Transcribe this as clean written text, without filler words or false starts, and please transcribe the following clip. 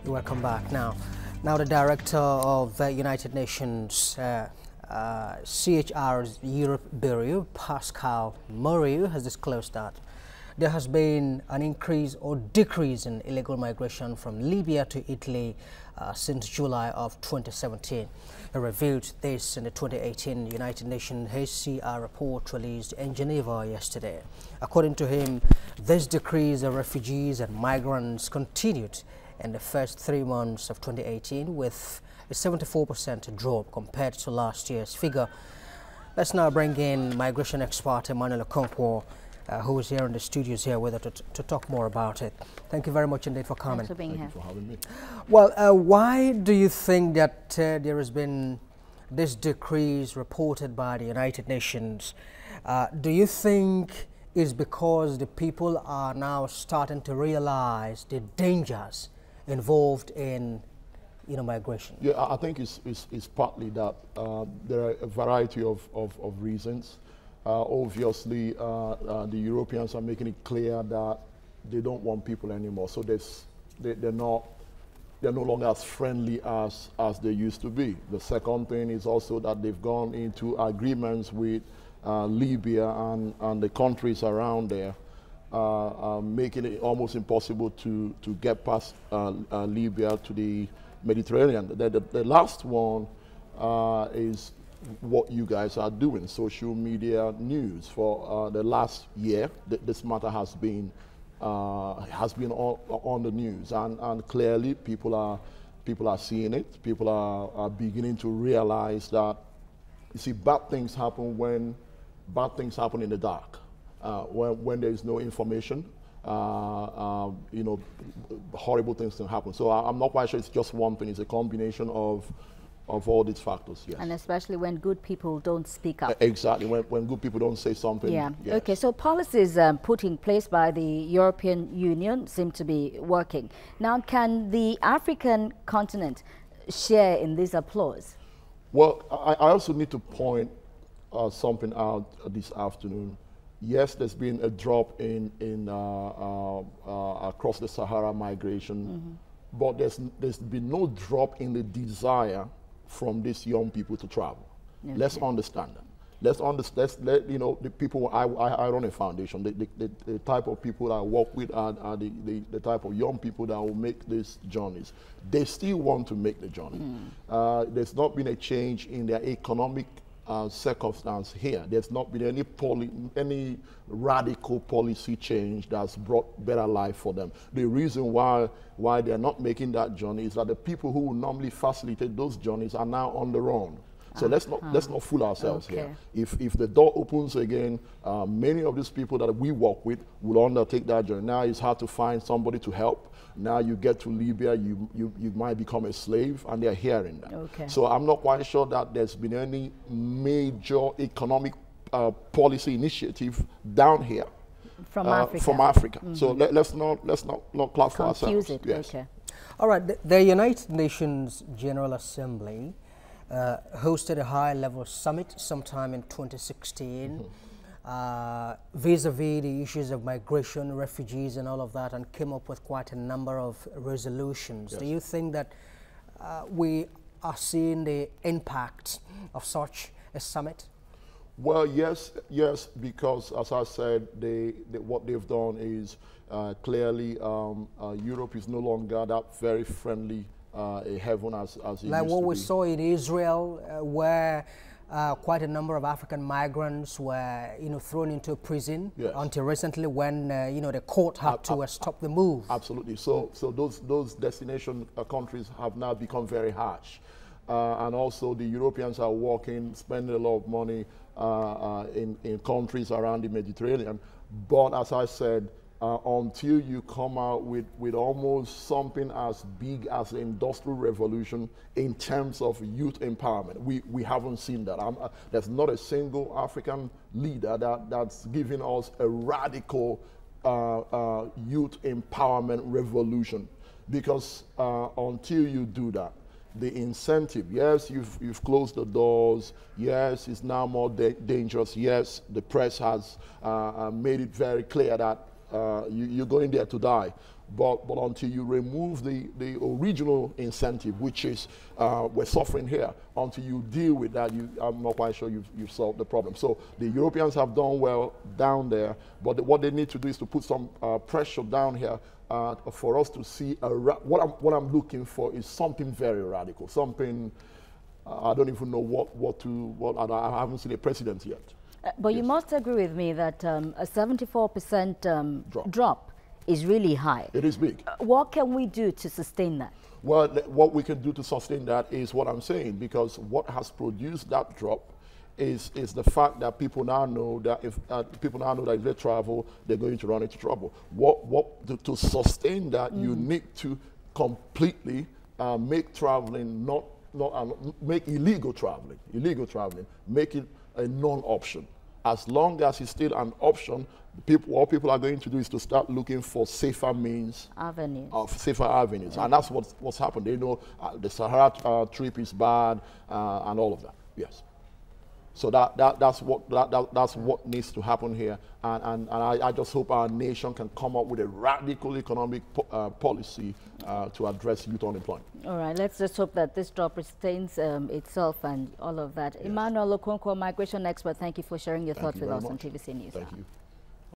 Welcome back. Now the director of the United Nations CHR's Europe Bureau, Pascal Morieu, has disclosed that there has been an increase or decrease in illegal migration from Libya to Italy since July of 2017. He revealed this in the 2018 United Nations HCR report released in Geneva yesterday. According to him, this decrease of refugees and migrants continued in the first 3 months of 2018 with a 74% drop compared to last year's figure. Let's now bring in migration expert Emmanuel Oknokwo, who is here in the studios here with us to talk more about it. Thank you very much indeed for coming. Thanks for being here. Thank you for having me. Well, why do you think that there has been this decrease reported by the United Nations? Do you think it's because the people are now starting to realize the dangers involved in migration? Yeah, I think it's partly that. There are a variety of reasons. Obviously, the Europeans are making it clear that they don't want people anymore. So they're no longer as friendly as they used to be. The second thing is also that they've gone into agreements with Libya and the countries around there, making it almost impossible to get past Libya to the Mediterranean. The last one is what you guys are doing, social media news. For the last year, this matter has been on the news, and clearly people are seeing it. People are beginning to realize that, you see, bad things happen in the dark, when there is no information. Horrible things can happen. So I'm not quite sure it's just one thing. It's a combination of all these factors, yes. And especially when good people don't speak up. Exactly, when good people don't say something. Yeah, yes. Okay, so policies put in place by the European Union seem to be working. Now, can the African continent share in this applause? Well, I also need to point something out this afternoon. Yes, there's been a drop in across the Sahara migration, but there's been no drop in the desire from these young people to travel. Okay. Let's understand that. Let's the people. I run a foundation. The type of people I work with are the type of young people that will make these journeys. They still want to make the journey. There's not been a change in their economic circumstance here. There's not been any radical policy change that's brought better life for them. The reason why they're not making that journey is that the people who would normally facilitate those journeys are now on their own. So let's not fool ourselves here. If the door opens again, many of these people that we work with will undertake that journey. Now it's hard to find somebody to help. Now you get to Libya, you might become a slave, and they're hearing that. Okay. So I'm not quite sure that there's been any major economic policy initiative down here from Africa. From Africa. So let's not clap for ourselves. It. Yes. Okay. All right. The United Nations General Assembly hosted a high-level summit sometime in 2016. Vis-a-vis the issues of migration, refugees and all of that, and came up with quite a number of resolutions. Yes. Do you think that we are seeing the impact of such a summit? Well, yes, because as I said, what they've done is clearly Europe is no longer that very friendly a heaven as it used to be. Like what we saw in Israel, where quite a number of African migrants were, thrown into prison. Yes. Until recently, when the court had to stop the move. Absolutely. So those destination countries have now become very harsh, and also the Europeans are spending a lot of money in countries around the Mediterranean. But as I said, until you come out with almost something as big as the Industrial Revolution in terms of youth empowerment. We haven't seen that. There's not a single African leader that's giving us a radical youth empowerment revolution. Because until you do that, the incentive, yes, you've closed the doors, yes, it's now more dangerous, yes, the press has made it very clear that you're going there to die. But until you remove the original incentive, which is we're suffering here, until you deal with that, I'm not quite sure you've solved the problem. So the Europeans have done well down there, but what they need to do is to put some pressure down here for us to see what I'm looking for is something very radical, something I don't even know I haven't seen a precedent yet. But you must agree with me that a 74% drop is really high. It is big. What can we do to sustain that? Well, what we can do to sustain that is what I'm saying, because what has produced that drop is the fact that people now know that if they travel, they're going to run into trouble. To sustain that, you need to completely make traveling make illegal traveling, make it a non-option. As long as it's still an option, what people are going to do is to start looking for safer means, safer avenues, and that's what's happened. They know the Sahara trip is bad and all of that. Yes. So that's what needs to happen here, and I just hope our nation can come up with a radical economic policy to address youth unemployment. All right, let's just hope that this drop sustains itself and all of that. Yes. Emmanuel Oknokwo, migration expert, thank you for sharing your thoughts with us on TVC News. Thank you.